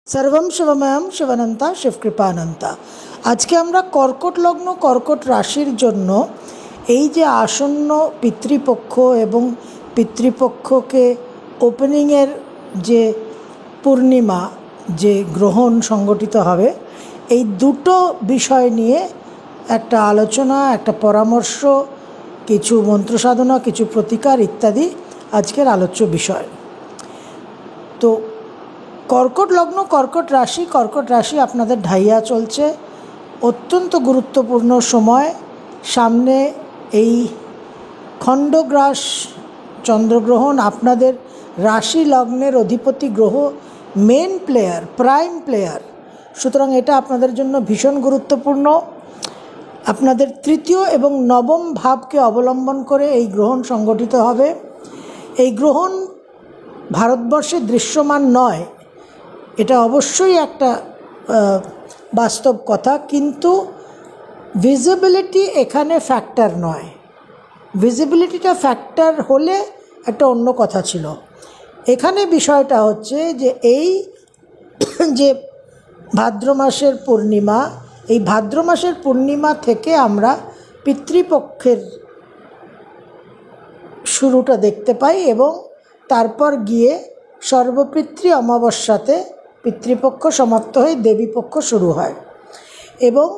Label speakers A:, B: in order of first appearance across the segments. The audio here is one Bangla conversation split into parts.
A: सर्वम शिवमयम शिवानंता शिवकृपानंता। আজকে আমরা কর্কট লগ্ন কর্কট রাশির জন্য এই যে আসন্ন পিতৃপক্ষ এবং পিতৃপক্ষকে ওপেনিংয়ের যে পূর্ণিমা যে গ্রহণ সংগঠিত হবে, এই দুটো বিষয় নিয়ে একটা আলোচনা, একটা পরামর্শ, কিছু মন্ত্রসাধনা, কিছু প্রতিকার ইত্যাদি আজকের আলোচ্য বিষয়। তো কর্কট লগ্ন কর্কট রাশি আপনাদের ঢাইয়া চলছে, অত্যন্ত গুরুত্বপূর্ণ সময়। সামনে এই খণ্ডগ্রাস চন্দ্রগ্রহণ, আপনাদের রাশি লগ্নের অধিপতি গ্রহ মেন প্লেয়ার, প্রাইম প্লেয়ার, সুতরাং এটা আপনাদের জন্য ভীষণ গুরুত্বপূর্ণ। আপনাদের তৃতীয় এবং নবম ভাবকে অবলম্বন করে এই গ্রহণ সংগঠিত হবে। এই গ্রহণ ভারতবর্ষে দৃশ্যমান নয়, এটা অবশ্যই একটা বাস্তব কথা, কিন্তু ভিজিবিলিটি এখানে ফ্যাক্টর নয়। ভিজিবিলিটিটা ফ্যাক্টর হলে একটা অন্য কথা ছিল। এখানে বিষয়টা হচ্ছে যে এই যে ভাদ্র মাসের পূর্ণিমা, এই ভাদ্র মাসের পূর্ণিমা থেকে আমরা পিতৃপক্ষের শুরুটা দেখতে পাই এবং তারপর গিয়ে সর্বপিতৃ অমাবস্যাতে পিতৃপক্ষ সমাপ্ত হয়ে দেবীপক্ষ শুরু হয়। এবং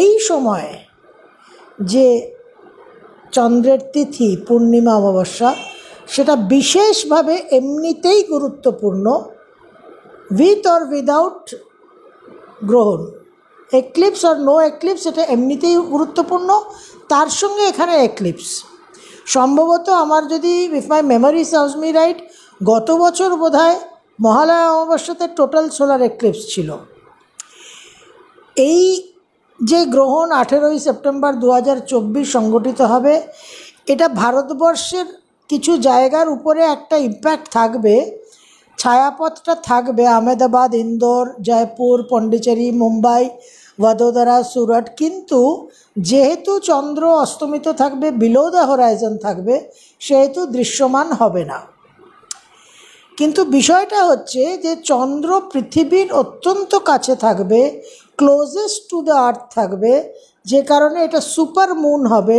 A: এই সময় যে চন্দ্রের তিথি পূর্ণিমা অমাবস্যা, সেটা বিশেষভাবে এমনিতেই গুরুত্বপূর্ণ, উইথ অর উইদাউট গ্রহণ, এক্লিপস অর নো এক্লিপস, এটা এমনিতেই গুরুত্বপূর্ণ। তার সঙ্গে এখানে এক্লিপস সম্ভবত, আমার যদি if my memory serves me right, গত বছর বোধহয় মহালয়া অমাবস্যাতে টোটাল সোলার এক্লিপস ছিল। এই যে গ্রহণ 18ই সেপ্টেম্বর 2024 সংগঠিত হবে, এটা ভারতবর্ষের কিছু জায়গার উপরে একটা ইম্প্যাক্ট থাকবে, ছায়াপথটা থাকবে আহমেদাবাদ, ইন্দোর, জয়পুর, পন্ডিচেরি, মুম্বাই, বদোদরা, সুরাট। কিন্তু যেহেতু চন্দ্র অস্তমিত থাকবে, বিলো দ্য হরাইজন থাকবে, সেহেতু দৃশ্যমান হবে না। কিন্তু বিষয়টা হচ্ছে যে চন্দ্র পৃথিবীর অত্যন্ত কাছে থাকবে, ক্লোজেস্ট টু দ্য আর্থ থাকবে, যে কারণে এটা সুপার মুন হবে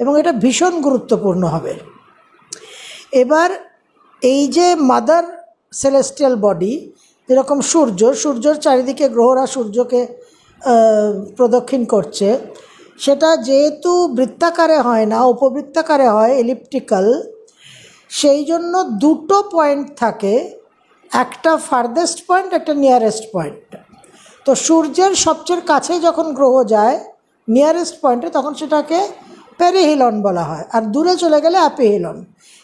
A: এবং এটা ভীষণ গুরুত্বপূর্ণ হবে। এবার এই যে মাদার সেলেস্টিয়াল বডি, যেরকম সূর্যর চারিদিকে গ্রহরা সূর্যকে প্রদক্ষিণ করছে, সেটা যেহেতু বৃত্তাকারে হয় না, উপবৃত্তাকারে হয়, এলিপ্টিক্যাল, সেই জন্য দুটো পয়েন্ট থাকে, একটা ফার্দেস্ট পয়েন্ট, একটা নিয়ারেস্ট পয়েন্ট। তো সূর্যের সবচেয়ে কাছে যখন গ্রহ যায় নিয়ারেস্ট পয়েন্টে, তখন সেটাকে পেরিহিলন বলা হয়, আর দূরে চলে গেলে অ্যাপিহিলন।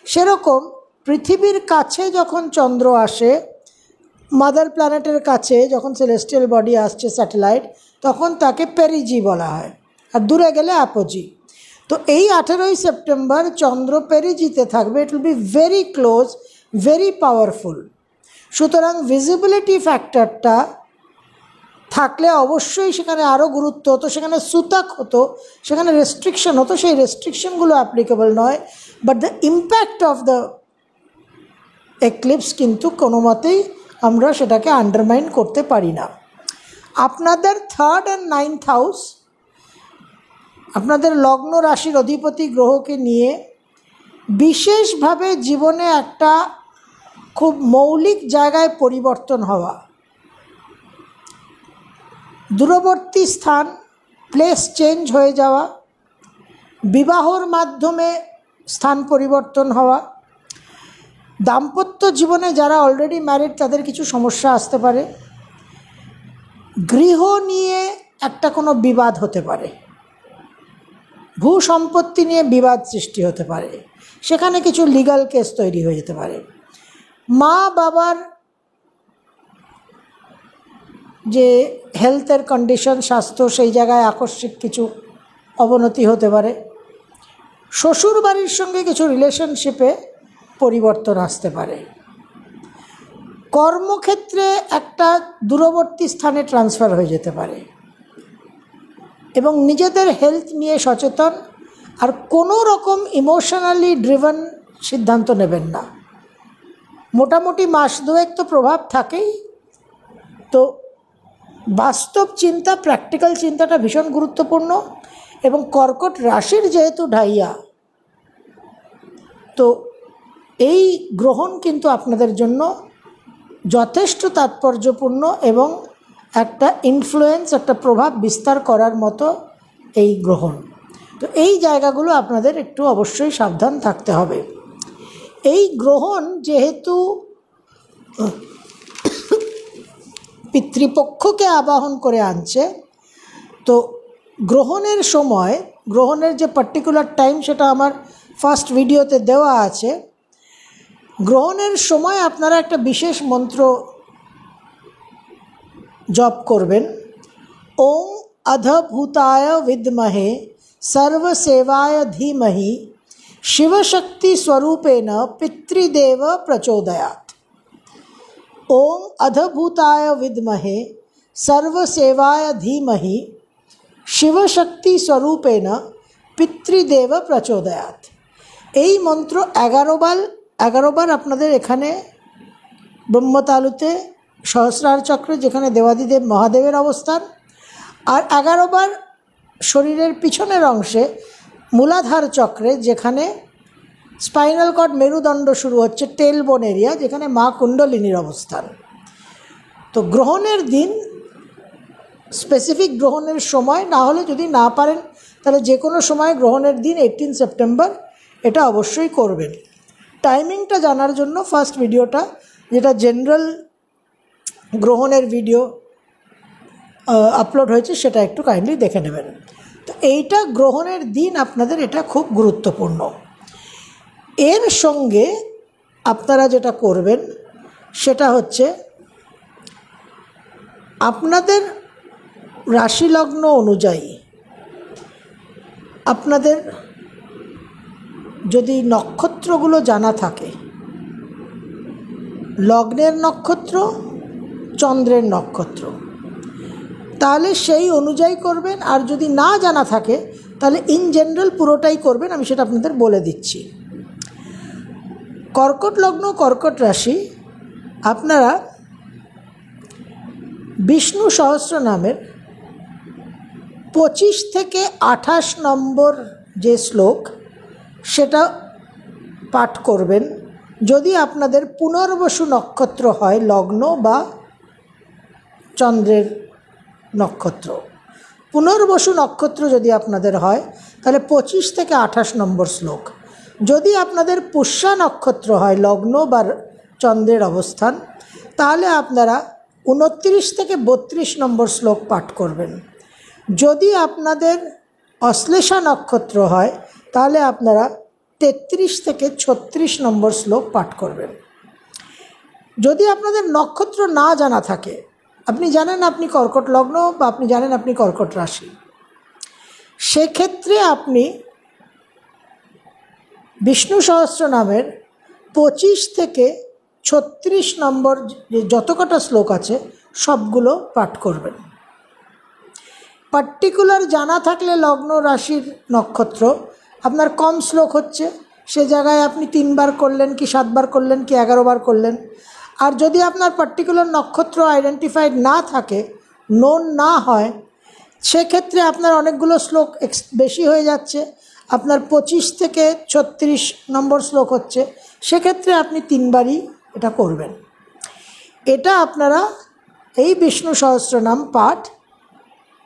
A: সেরকম পৃথিবীর কাছে যখন চন্দ্র আসে, মাদার প্ল্যানেটের কাছে যখন সেলেস্টিয়াল বডি আসছে স্যাটেলাইট, তখন তাকে পেরিজি বলা হয়, আর দূরে গেলে অ্যাপোজি। তো এই 18ই সেপ্টেম্বর চন্দ্র পেরিজিতে থাকবে, it will be very close, very powerful. সুতরাং ভিজিবিলিটি ফ্যাক্টরটা থাকলে অবশ্যই সেখানে আরও গুরুত্ব হতো, সেখানে সুতাক হতো, সেখানে রেস্ট্রিকশন হতো, সেই রেস্ট্রিকশনগুলো অ্যাপ্লিকেবল নয়। But the impact of the eclipse কিন্তু কোনো মতেই আমরা সেটাকে আন্ডারমাইন করতে পারি না। আপনাদের 3rd and 9th হাউস, আপনাদের লগ্ন রাশির অধিপতি গ্রহকে নিয়ে বিশেষভাবে জীবনে একটা খুব মৌলিক জায়গায় পরিবর্তন হওয়া, দূরবর্তী স্থান, প্লেস চেঞ্জ হয়ে যাওয়া, বিবাহর মাধ্যমে স্থান পরিবর্তন হওয়া, দাম্পত্য জীবনে যারা অলরেডি ম্যারিড তাদের কিছু সমস্যা আসতে পারে, গৃহ নিয়ে একটা কোনো বিবাদ হতে পারে, ভূ সম্পত্তি নিয়ে বিবাদ সৃষ্টি হতে পারে, সেখানে কিছু লিগ্যাল কেস তৈরি হয়ে যেতে পারে, মা বাবার যে হেলথের কন্ডিশন, স্বাস্থ্য, সেই জায়গায় আকস্মিক কিছু অবনতি হতে পারে, শ্বশুর বাড়ির সঙ্গে কিছু রিলেশনশিপে পরিবর্তন আসতে পারে, কর্মক্ষেত্রে একটা দূরবর্তী স্থানে ট্রান্সফার হয়ে যেতে পারে, এবং নিজেদের হেলথ নিয়ে সচেতন, আর কোনো রকম ইমোশনালি ড্রিভেন সিদ্ধান্ত নেবেন না। মোটামুটি মাস দুয়েক তো প্রভাব থাকেই, তো বাস্তব চিন্তা, প্র্যাকটিক্যাল চিন্তাটা ভীষণ গুরুত্বপূর্ণ। এবং কর্কট রাশির যেহেতু ঢাইয়া, তো এই গ্রহণ কিন্তু আপনাদের জন্য যথেষ্ট তাৎপর্যপূর্ণ এবং একটা ইনফ্লুয়েন্স, একটা প্রভাব বিস্তার করার মতো এই গ্রহণ। তো এই জায়গাগুলো আপনাদের একটু অবশ্যই সাবধান থাকতে হবে। এই গ্রহণ যেহেতু পিতৃপক্ষকে আবাহন করে আনছে, তো গ্রহণের সময়, গ্রহণের যে পার্টিকুলার টাইম সেটা আমার ফার্স্ট ভিডিওতে দেওয়া আছে। গ্রহণের সময় আপনারা একটা বিশেষ মন্ত্র জপ করবেন। ওম অধভূতায় বিদ্মহে সর্বসেবায় ধীমহি শিবশক্তি স্বরূপেণ পিতৃদেব প্রচোদয়াৎ। ओम अधभूताय विद्महे सर्वसेवाय धीमहि शिवशक्ति स्वरूपेण पितृदेव प्रचोदयात्। এই মন্ত্র 11 বার আপনাদের এখানে ব্রহ্মতালুতে সহস্রার চক্রে, যেখানে দেবাদিদেব মহাদেবের অবস্থান, আর 11 বার শরীরের পিছনের অংশে মূলাধার চক্রে, যেখানে স্পাইনাল কর্ড মেরুদণ্ড শুরু হচ্ছে, টেলবোন এরিয়া, যেখানে মা কুণ্ডলিনীর অবস্থান। তো গ্রহণের দিন, স্পেসিফিক গ্রহণের সময় না হলে, যদি না পারেন তাহলে যে কোনো সময় গ্রহণের দিন 18 সেপ্টেম্বর এটা অবশ্যই করবেন। টাইমিংটা জানার জন্য ফার্স্ট ভিডিওটা, যেটা জেনারেল গ্রহণের ভিডিও আপলোড হয়েছে, সেটা একটু কাইন্ডলি দেখে নেবেন। তো এইটা গ্রহণের দিন আপনাদের এটা খুব গুরুত্বপূর্ণ। এর সঙ্গে আপনারা যেটা করবেন সেটা হচ্ছে, আপনাদের রাশিলগ্ন অনুযায়ী আপনাদের যদি নক্ষত্রগুলো জানা থাকে, লগ্নের নক্ষত্র, চন্দ্রের নক্ষত্র, তাহলে সেই অনুযায়ী করবেন। আর যদি না জানা থাকে তাহলে ইন জেনারেল পুরোটাই করবেন, আমি সেটা আপনাদের বলে দিচ্ছি। কর্কট লগ্ন, কর্কট রাশি, আপনারা বিষ্ণু সহস্র নামের 25 থেকে 28 নম্বর যে শ্লোক সেটা পাঠ করবেন। যদি আপনাদের পুনর্বসু নক্ষত্র হয়, লগ্ন বা চন্দ্রের নক্ষত্র, পুনর্বসু নক্ষত্র যদি আপনাদের হয় তাহলে 25 থেকে 28 নম্বর শ্লোক। যদি আপনাদের পুষ্যা নক্ষত্র হয়, লগ্ন বা চন্দ্রের অবস্থান, তাহলে আপনারা 29 থেকে 32 নম্বর শ্লোক পাঠ করবেন। যদি আপনাদের অশ্লেষা নক্ষত্র হয় তাহলে আপনারা 33 থেকে 36 নম্বর শ্লোক পাঠ করবেন। যদি আপনাদের নক্ষত্র না জানা থাকে, আপনি জানেন আপনি কর্কট লগ্ন বা আপনি জানেন আপনি কর্কট রাশি, সেক্ষেত্রে আপনি বিষ্ণু সহস্র নামের 25 থেকে 36 নম্বর যে যত কটা শ্লোক আছে সবগুলো পাঠ করবেন। পার্টিকুলার জানা থাকলে লগ্ন, রাশির, নক্ষত্র আপনার কম শ্লোক হচ্ছে, সে জায়গায় আপনি 3 বার করলেন কি 7 বার করলেন কি 11 বার করলেন। আর যদি আপনার পার্টিকুলার নক্ষত্র আইডেন্টিফাইড না থাকে, নোন না হয়, সেক্ষেত্রে আপনার অনেকগুলো শ্লোক বেশি হয়ে যাচ্ছে, আপনার 25 থেকে 36 নম্বর শ্লোক হচ্ছে, সেক্ষেত্রে আপনি 3 বারই এটা করবেন। এটা আপনারা এই বিষ্ণু সহস্রনাম পাঠ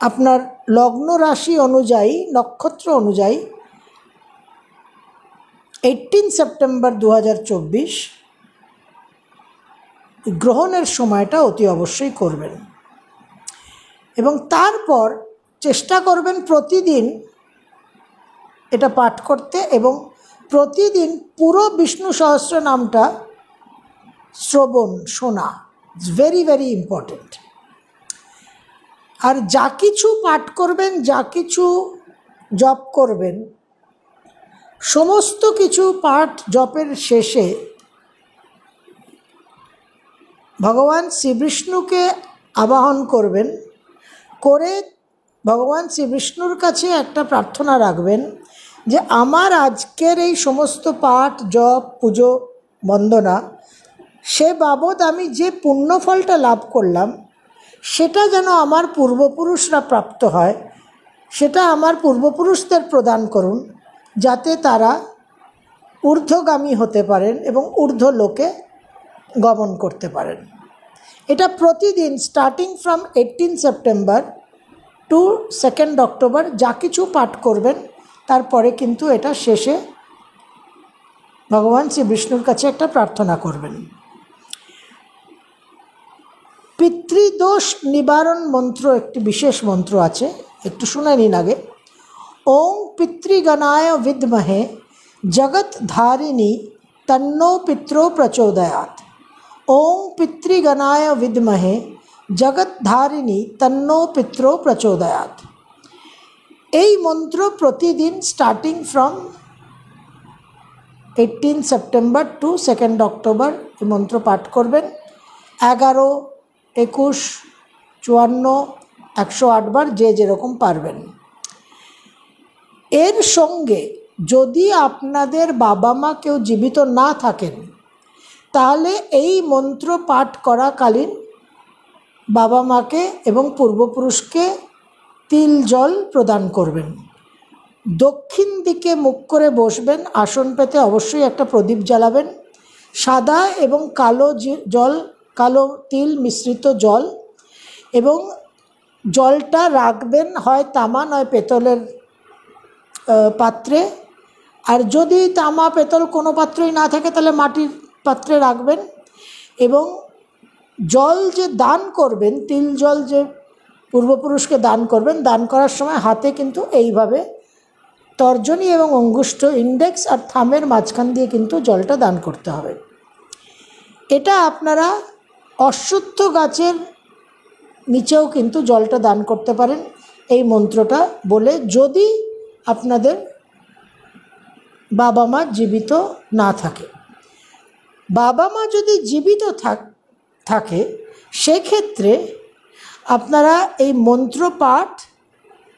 A: আপনার লগ্ন রাশি অনুযায়ী, নক্ষত্র অনুযায়ী 18 সেপ্টেম্বর 2024 গ্রহণের সময়টা অতি অবশ্যই করবেন। এবং তারপর চেষ্টা করবেন প্রতিদিন এটা পাঠ করতে, এবং প্রতিদিন পুরো বিষ্ণু সহস্র নামটা শ্রবণ, শোনা, ইটস ভেরি ভেরি ইম্পর্টেন্ট। আর যা কিছু পাঠ করবেন, যা কিছু জপ করবেন, সমস্ত কিছু পাঠ জপের শেষে ভগবান শ্রীবিষ্ণুকে আবাহন করবেন, করে ভগবান শ্রীবিষ্ণুর কাছে একটা প্রার্থনা রাখবেন যে আমার আজকের এই সমস্ত পাঠ, জপ, পুজো, বন্দনা, সে বাবদ আমি যে পুণ্যফলটা লাভ করলাম সেটা যেন আমার পূর্বপুরুষরা প্রাপ্ত হয়, সেটা আমার পূর্বপুরুষদের প্রদান করুন, যাতে তারা ঊর্ধ্বগামী হতে পারেন এবং ঊর্ধ্ব লোকে গমন করতে পারেন। এটা প্রতিদিন starting from 18 September to 2 October যা কিছু পাঠ করবেন, তারপরে কিন্তু এটা শেষে ভগবান শ্রী বিষ্ণুর কাছে একটা প্রার্থনা করবেন। পিতৃদোষ নিবারণ মন্ত্র একটি বিশেষ মন্ত্র আছে, একটু শুনে নিন আগে। ওং পিতৃগণায় বিদ্মহে জগৎধারিণী তন্নো পিত্রো প্রচোদয়াৎ। ওং পিতৃগণায় বিদ্মহে জগৎধারিণী তন্নো পিত্রো প্রচোদয়াৎ। এই মন্ত্র প্রতিদিন starting from 18 September to 2 October এই মন্ত্র পাঠ করবেন। 11, 21, 54, 108 বার যে যেরকম পারবেন। এর সঙ্গে যদি আপনাদের বাবা মা কেউ জীবিত না থাকেন, তাহলে এই মন্ত্র পাঠ করাকালীন বাবা মাকে এবং পূর্বপুরুষকে তিল জল প্রদান করবেন। দক্ষিণ দিকে মুখ করে বসবেন, আসন পেতে অবশ্যই একটা প্রদীপ জ্বালাবেন। সাদা এবং কালো জল, কালো তিল মিশ্রিত জল, এবং জলটা রাখবেন হয় তামা নয় পেতলের পাত্রে। আর যদি তামা পেতল কোনো পাত্রই না থাকে তাহলে মাটির পাত্রে রাখবেন। এবং জল যে দান করবেন, তিল জল যে পূর্বপুরুষকে দান করবেন, দান করার সময় হাতে কিন্তু এইভাবে তর্জনী এবং অঙ্গুষ্ঠ, ইন্ডেক্স আর থামের মাঝখান দিয়ে কিন্তু জলটা দান করতে হবে। এটা আপনারা অশ্বত্থ গাছের নিচেও কিন্তু জলটা দান করতে পারেন এই মন্ত্রটা বলে, যদি আপনাদের বাবা মা জীবিত না থাকে। বাবা মা যদি জীবিত থাকে সেক্ষেত্রে আপনারা এই মন্ত্র পাঠ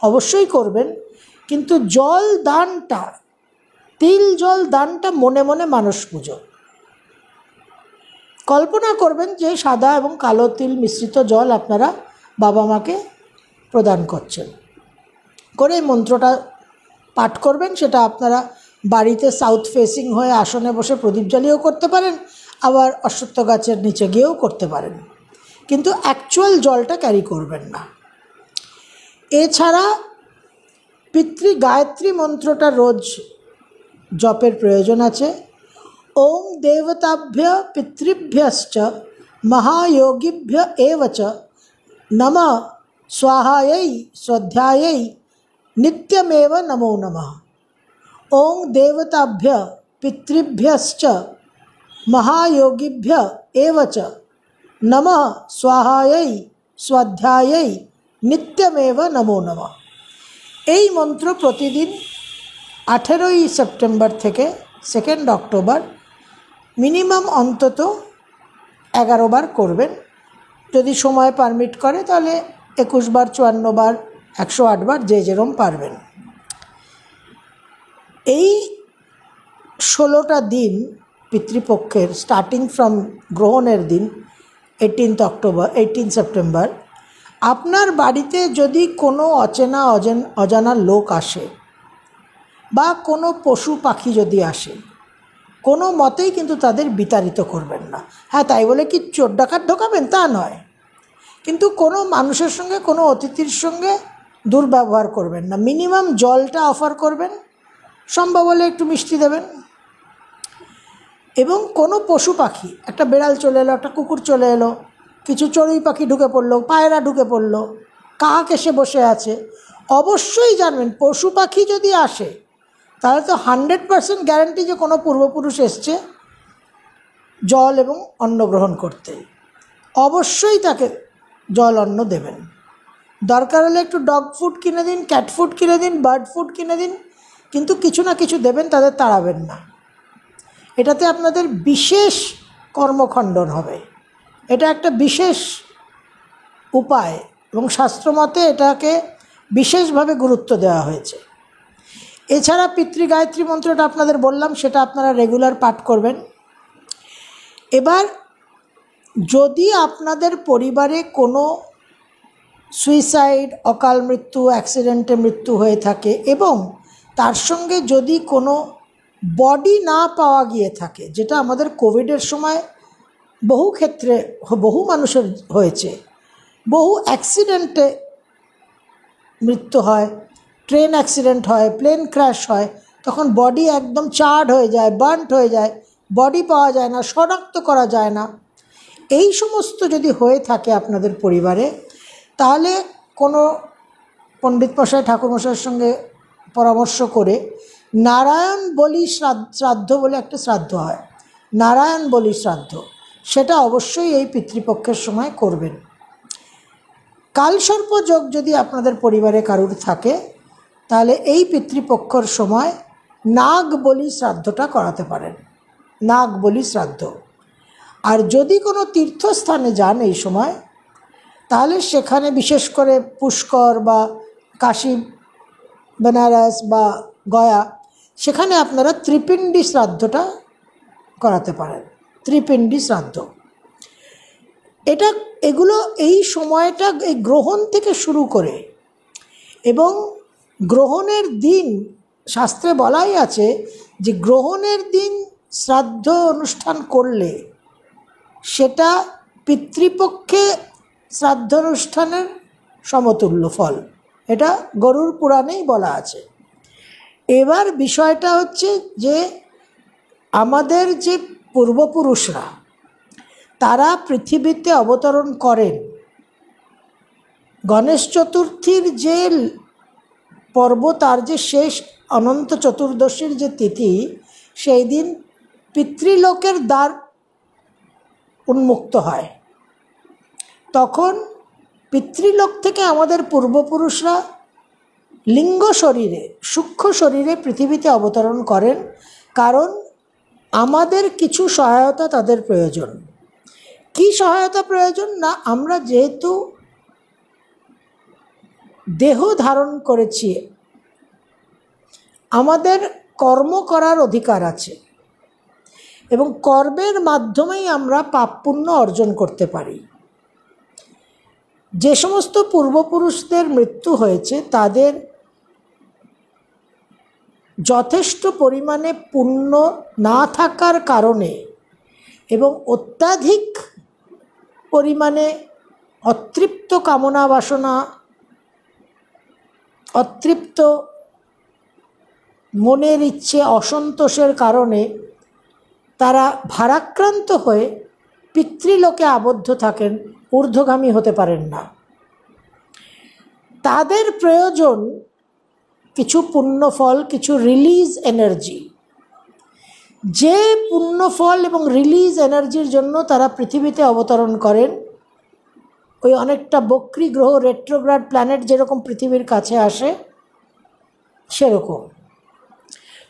A: অবশ্যই করবেন, কিন্তু জল দানটা, তিল জল দানটা মনে মনে মানস পুজো। কল্পনা করবেন যে সাদা এবং কালো তিল মিশ্রিত জল আপনারা বাবা মাকে প্রদান করছেন, করে এই মন্ত্রটা পাঠ করবেন। সেটা আপনারা বাড়িতে সাউথ ফেসিং হয়ে আসনে বসে প্রদীপ জ্বালিয়েও করতে পারেন, আবার অশ্বত্থ গাছের নিচে গিয়েও করতে পারেন, কিন্তু অ্যাকচুয়াল জলটা ক্যারি করবেন না। এছাড়া পিতৃ গায়ত্রী মন্ত্রটা রোজ জপের প্রয়োজন আছে। ওং দেবতাভ্য পিতৃভ্যশ্চ মহাযোগীভ্য এব চ নমঃ স্বাহাयै স্বাধ্যাयै নিত্যমেব নমো নমঃ। ওং দেবতাভ্য পিতৃভ্যশ্চ মহাযোগীভ্য এব চ নমঃ স্বাহাयै স্বাধ্যাयै নিত্যমেব নমো নমঃ। এই মন্ত্র প্রতিদিন 18 সেপ্টেম্বর থেকে 2 অক্টোবর মিনিমাম অন্তত 11 বার করবেন। যদি সময় পারমিট করে তাহলে 21 বার, 54 বার, 108 বার যে যেরকম পারবেন। এই 16টা দিন পিতৃপক্ষের স্টার্টিং ফ্রম গ্রহণের দিন 18 সেপ্টেম্বর, আপনার বাড়িতে যদি কোনো অজানা লোক আসে বা কোনো পশু পাখি যদি আসে, কোনো মতেই কিন্তু তাদের বিতাড়িত করবেন না। হ্যাঁ, তাই বলে কি চোর ডাকাত ঢোকাবেন তা নয়, কিন্তু কোনো মানুষের সঙ্গে, কোনো অতিথির সঙ্গে দুর্ব্যবহার করবেন না। মিনিমাম জলটা অফার করবেন, সম্ভব হলে একটু মিষ্টি দেবেন। এবং কোনো পশু পাখি, একটা বেড়াল চলে এলো, একটা কুকুর চলে এলো, কিছু চড়ুই পাখি ঢুকে পড়লো, পায়রা ঢুকে পড়লো, কাক এসে বসে আছে, অবশ্যই জানবেন পশু পাখি যদি আসে তাহলে তো 100% গ্যারান্টি যে কোনো পূর্বপুরুষ এসছে জল এবং অন্ন গ্রহণ করতে। অবশ্যই তাকে জল অন্ন দেবেন। দরকার হলে একটু ডগ ফুড কিনে দিন, ক্যাট ফুড কিনে দিন, বার্ড ফুড কিনে দিন, কিন্তু কিছু না কিছু দেবেন, তাদের তাড়াবেন না। এটাতে আপনাদের বিশেষ কর্মখণ্ডন হবে। এটা একটা বিশেষ উপায় এবং শাস্ত্রমতে এটাকে বিশেষভাবে গুরুত্ব দেওয়া হয়েছে। এছাড়া পিতৃগায়ত্রী মন্ত্রটা আপনাদের বললাম, সেটা আপনারা রেগুলার পাঠ করবেন। এবার যদি আপনাদের পরিবারে কোনো সুইসাইড, অকাল মৃত্যু, অ্যাক্সিডেন্টে মৃত্যু হয়ে থাকে এবং তার সঙ্গে যদি কোনো বডি না পাওয়া গিয়ে থাকে, যেটা আমাদের কোভিডের সময় বহু ক্ষেত্রে বহু মানুষের হয়েছে, বহু অ্যাক্সিডেন্টে মৃত্যু হয়, ট্রেন অ্যাক্সিডেন্ট হয়, প্লেন ক্র্যাশ হয়, তখন বডি একদম চার্ড হয়ে যায়, বার্নড হয়ে যায়, বডি পাওয়া যায় না, শনাক্ত করা যায় না। এই সমস্ত যদি হয়ে থাকে আপনাদের পরিবারে, তাহলে কোনো পণ্ডিত মশাই ঠাকুরমশাইয়ের সঙ্গে পরামর্শ করে নারায়ণ বলি শ্রাদ্ধ বলে একটা শ্রাদ্ধ হয়, নারায়ণ বলি শ্রাদ্ধ, সেটা অবশ্যই এই পিতৃপক্ষের সময় করবেন। কালসর্প যোগ যদি আপনাদের পরিবারে কারুর থাকে, তাহলে এই পিতৃপক্ষর সময় নাগ বলি শ্রাদ্ধটা করাতে পারেন, নাগ বলি শ্রাদ্ধ। আর যদি কোনো তীর্থস্থানে যান এই সময়, তাহলে সেখানে বিশেষ করে পুষ্কর বা কাশী, বেনারস বা গয়া, সেখানে আপনারা ত্রিপিণ্ডী শ্রাদ্ধটা করাতে পারেন, ত্রিপিণ্ডী শ্রাদ্ধ। এগুলো এই সময়টা এই গ্রহণ থেকে শুরু করে, এবং গ্রহণের দিন শাস্ত্রে বলাই আছে যে গ্রহণের দিন শ্রাদ্ধ অনুষ্ঠান করলে সেটা পিতৃপক্ষে শ্রাদ্ধ অনুষ্ঠানের সমতুল্য ফল, এটা গরুড় পুরাণেই বলা আছে। এবার বিষয়টা হচ্ছে যে আমাদের যে পূর্বপুরুষরা তারা পৃথিবীতে অবতরণ করেন, গণেশ চতুর্থীর যে পর্ব, তার যে শেষ অনন্ত চতুর্দশীর যে তিথি, সেই দিন পিতৃলোকের দ্বার উন্মুক্ত হয়। তখন পিতৃলোক থেকে আমাদের পূর্বপুরুষরা লিঙ্গ শরীরে, সূক্ষ্ম শরীরে পৃথিবীতে অবতরণ করেন, কারণ আমাদের কিছু সহায়তা তাদের প্রয়োজন। কি সহায়তা প্রয়োজন? না, আমরা যেহেতু দেহ ধারণ করেছি, আমাদের কর্ম করার অধিকার আছে এবং কর্মের মাধ্যমেই আমরা পাপ পুণ্য অর্জন করতে পারি। যে সমস্ত পূর্বপুরুষদের মৃত্যু হয়েছে তাদের যথেষ্ট পরিমাণে পুণ্য না থাকার কারণে এবং অত্যাধিক পরিমাণে অতৃপ্ত কামনা বাসনা, অতৃপ্ত মনের ইচ্ছে, অসন্তোষের কারণে তারা ভারাক্রান্ত হয়ে পিতৃলোকে আবদ্ধ থাকেন, ঊর্ধ্বগামী হতে পারেন না। তাদের প্রয়োজন কিছু পুণ্যফল, কিছু রিলিজ এনার্জি। যে পুণ্যফল এবং রিলিজ এনার্জির জন্য তারা পৃথিবীতে অবতরণ করেন, ওই অনেকটা বক্রী গ্রহ, রেট্রোগ্রাড প্ল্যানেট যেরকম পৃথিবীর কাছে আসে সেরকম।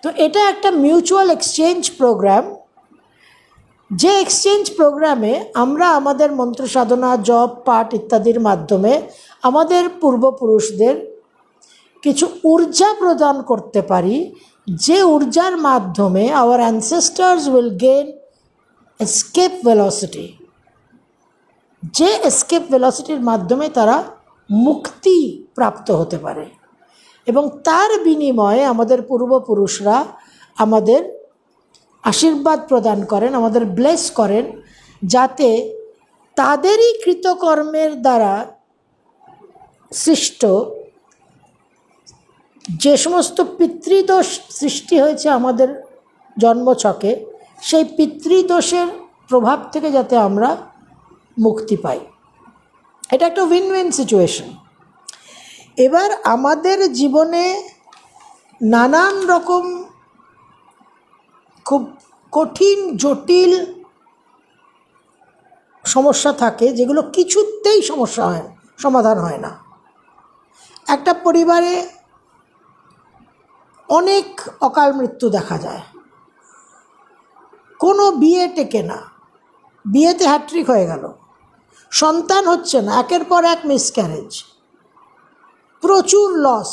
A: তো এটা একটা মিউচুয়াল এক্সচেঞ্জ প্রোগ্রাম, যে এক্সচেঞ্জ প্রোগ্রামে আমরা আমাদের মন্ত্র সাধনা, জপ, পাঠ ইত্যাদির মাধ্যমে আমাদের পূর্বপুরুষদের কিছু ঊর্জা প্রদান করতে পারি, যে ঊর্জার মাধ্যমে our ancestors will gain escape velocity, যে এসকেপ ভেলোসিটির মাধ্যমে তারা মুক্তি প্রাপ্ত হতে পারে। এবং তার বিনিময়ে আমাদের পূর্বপুরুষরা আমাদের আশীর্বাদ প্রদান করেন, আমাদের ব্লেস করেন, যাতে তাদেরই কৃতকর্মের দ্বারা সৃষ্ট যে সমস্ত পিতৃদোষ সৃষ্টি হয়েছে আমাদের জন্মছকে, সেই পিতৃদোষের প্রভাব থেকে যাতে আমরা মুক্তি পাই। এটা একটা উইন উইন সিচুয়েশন। এবার আমাদের জীবনে নানান রকম খুব কঠিন জটিল সমস্যা থাকে, যেগুলো কিছুতেই সমাধান হয় না। একটা পরিবারে অনেক অকাল মৃত্যু দেখা যায়, কোনো বিয়ে টেকে না, বিয়েতে হ্যাট্রিক হয়ে গেল, সন্তান হচ্ছে না, একের পর এক মিসক্যারেজ, প্রচুর লস,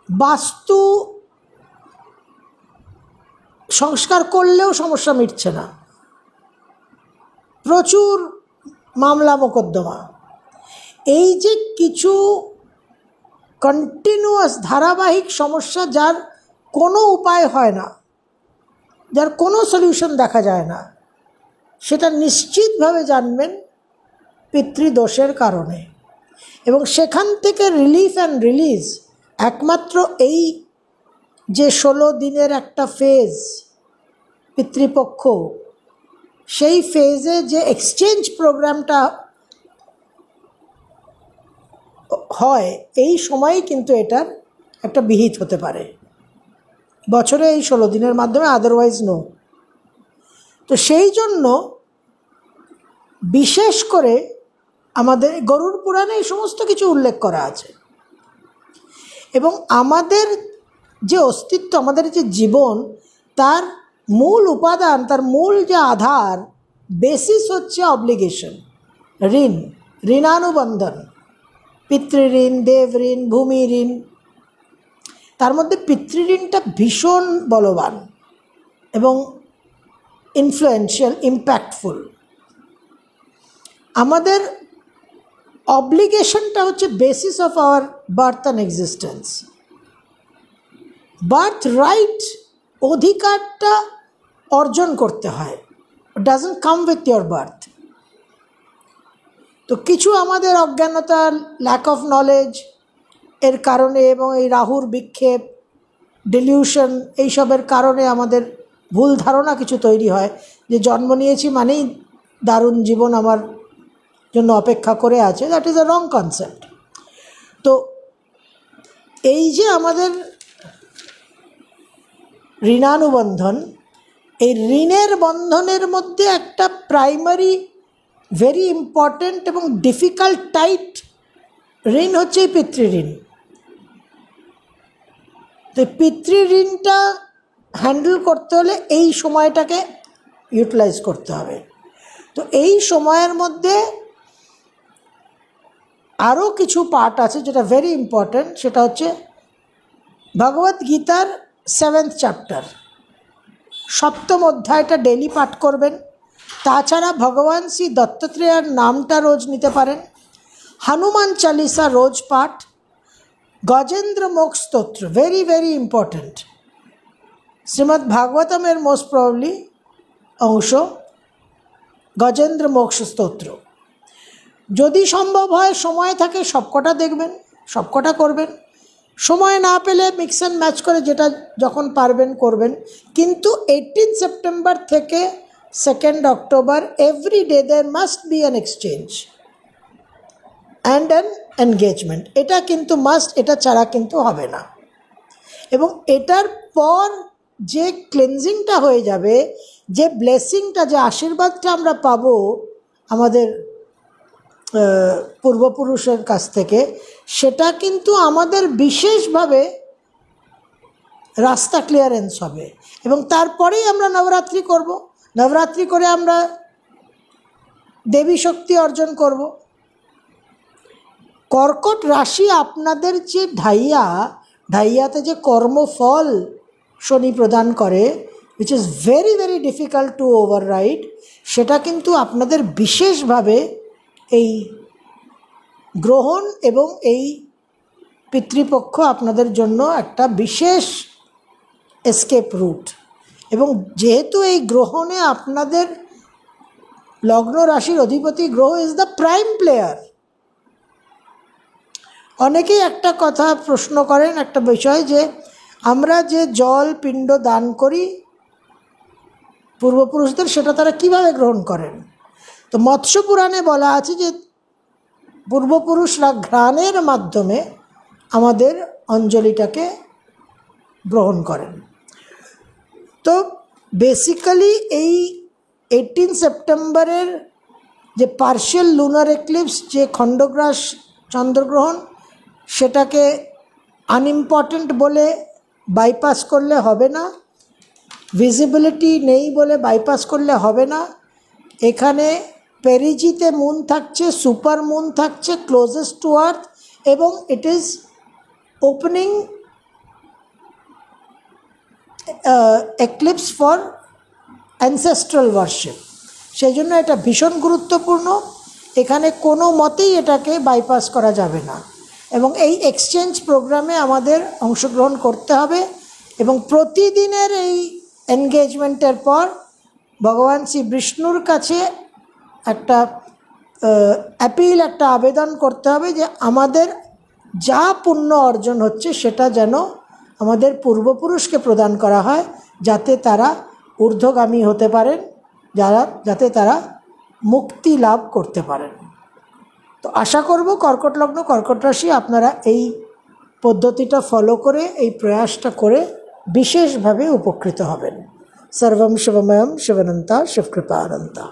A: বাস্তু সংস্কার করলেও সমস্যা মিটছে না, প্রচুর মামলা মোকদ্দমা, এই যে কিছু কন্টিনিউয়াস ধারাবাহিক সমস্যা, যার কোনো উপায় হয় না, যার কোনো সলিউশন দেখা যায় না, সেটা নিশ্চিতভাবে জানবেন পিতৃদোষের কারণে। এবং সেখান থেকে রিলিফ অ্যান্ড রিলিজ একমাত্র এই যে 16 দিনের একটা ফেজ পিতৃপক্ষ, সেই ফেজে যে এক্সচেঞ্জ প্রোগ্রামটা হয়, এই সময়ই কিন্তু এটার একটা বিহিত হতে পারে বছরে এই 16 দিনের মাধ্যমে, আদারওয়াইজ নো। তো সেই জন্য বিশেষ করে আমাদের গরুড় পুরাণে এই সমস্ত কিছু উল্লেখ করা আছে। এবং আমাদের যে অস্তিত্ব, আমাদের যে জীবন, তার মূল উপাদান, তার মূল যে আধার, বেসিস হচ্ছে অব্লিগেশন, ঋণ, ঋণানুবন্ধন, পিতৃঋণ, দেব ঋণ, ভূমি ঋণ। তার মধ্যে পিতৃঋণটা ভীষণ বলবান এবং ইনফ্লুয়েন্সিয়াল, ইম্প্যাক্টফুল। আমাদের অব্লিগেশনটা হচ্ছে basis of our birth and existence. Birth right, অধিকারটা অর্জন করতে হয়, doesn't come with your birth. তো কিছু আমাদের অজ্ঞানতা, ল্যাক অফ নলেজ এর কারণে এবং এই রাহুর বিক্ষেপ, ডিলিউশন, এইসবের কারণে আমাদের ভুল ধারণা কিছু তৈরি হয় যে জন্ম নিয়েছি মানেই দারুণ জীবন আমার জন্য অপেক্ষা করে আছে। That is a wrong concept. তো এই যে আমাদের ঋণানুবন্ধন, এই ঋণের বন্ধনের মধ্যে একটা প্রাইমারি, ভেরি ইম্পর্ট্যান্ট এবং ডিফিকাল্ট টাইট ঋণ হচ্ছে এই পিতৃঋণ। তো পিতৃঋণটা হ্যান্ডেল করতে হলে এই সময়টাকে ইউটিলাইজ করতে হবে। তো এই সময়ের মধ্যে আরও কিছু পার্ট আছে যেটা ভেরি ইম্পর্ট্যান্ট, সেটা হচ্ছে ভগবদ্ গীতার 7th চ্যাপ্টার, 7ম অধ্যায়টা ডেলি পাঠ করবেন। তাছাড়া ভগবান শ্রী দত্তাত্রেয়ার নামটা রোজ নিতে পারেন, হনুমান চালিসা রোজ পাঠ, গজেন্দ্র মোক্ষ স্তোত্র, ভেরি ভেরি ইম্পর্ট্যান্ট, শ্রীমদ্ ভাগবতমের মোস্ট প্রবলি অংশ গজেন্দ্র মোক্ষ স্তোত্র। যদি সম্ভব হয়, সময় থাকে, সবকটা দেখবেন, সবকটা করবেন। সময় না পেলে মিক্স অ্যান্ড ম্যাচ করে যেটা যখন পারবেন করবেন। কিন্তু 18 সেপ্টেম্বর থেকে 2nd October every day there must be an exchange and an engagement. এটা কিন্তু মাস্ট, এটা ছাড়া কিন্তু হবে না। এবং এটার পর যে ক্লেনজিংটা হয়ে যাবে, যে ব্লেসিংটা, যে আশীর্বাদটা আমরা পাবো আমাদের পূর্বপুরুষের কাছ থেকে, সেটা কিন্তু আমাদের বিশেষভাবে রাস্তা ক্লিয়ারেন্স হবে। এবং তারপরেই আমরা নবরাত্রি করব, নবরাত্রি করে আমরা দেবী শক্তি অর্জন করব। কর্কট রাশি আপনাদের যে ঢাইয়াতে যে কর্মফল শনি প্রদান করে, which is very very difficult to override, সেটা কিন্তু আপনাদের বিশেষভাবে এই গ্রহণ এবং এই পিতৃপক্ষ আপনাদের জন্য একটা বিশেষ এসকেপ রুট। এবং যেহেতু এই গ্রহণে আপনাদের লগ্ন রাশির অধিপতি গ্রহ ইজ দ্য প্রাইম প্লেয়ার। অনেকেই একটা কথা প্রশ্ন করেন, একটা বিষয়, যে আমরা যে জল পিণ্ড দান করি পূর্বপুরুষদের, সেটা তারা কিভাবে গ্রহণ করেন। তো মৎস্য পুরাণে বলা আছে যে পূর্বপুরুষরা ঘ্রাণের মাধ্যমে আমাদের অঞ্জলিটাকে গ্রহণ করেন। তো বেসিক্যালি এই 18 সেপ্টেম্বরের যে পার্শিয়াল লুনার এক্লিপস, যে খণ্ডগ্রাস চন্দ্রগ্রহণ, সেটাকে আনইম্পর্ট্যান্ট বলে বাইপাস করলে হবে না, ভিজিবিলিটি নেই বলে বাইপাস করলে হবে না। এখানে পেরিজিতে মুন থাকছে, সুপার মুন থাকছে, ক্লোজেস্ট টু আর্থ, এবং it is opening eclipse for ancestral worship. সেই জন্য এটা ভীষণ গুরুত্বপূর্ণ। এখানে কোনো মতেই এটাকে বাইপাস করা যাবে না এবং এই এক্সচেঞ্জ প্রোগ্রামে আমাদের অংশগ্রহণ করতে হবে এবং প্রতিদিনের এই এনগেজমেন্টের পর ভগবান শ্রী বিষ্ণুর কাছে একটা অ্যাপিল, একটা আবেদন করতে হবে যে আমাদের যা পুণ্য অর্জন হচ্ছে সেটা যেন আমাদের পূর্বপুরুষকে প্রদান করা হয়, যাতে তারা ঊর্ধ্বগামী হতে পারেন, যাতে তারা মুক্তি লাভ করতে পারেন। তো আশা করব কর্কট লগ্ন, কর্কট রাশি আপনারা এই পদ্ধতিটা ফলো করে, এই প্রয়াসটা করে বিশেষভাবে উপকৃত হবেন। সর্বম শিবময়ম শিবানন্তা শিবকৃপানন্তা।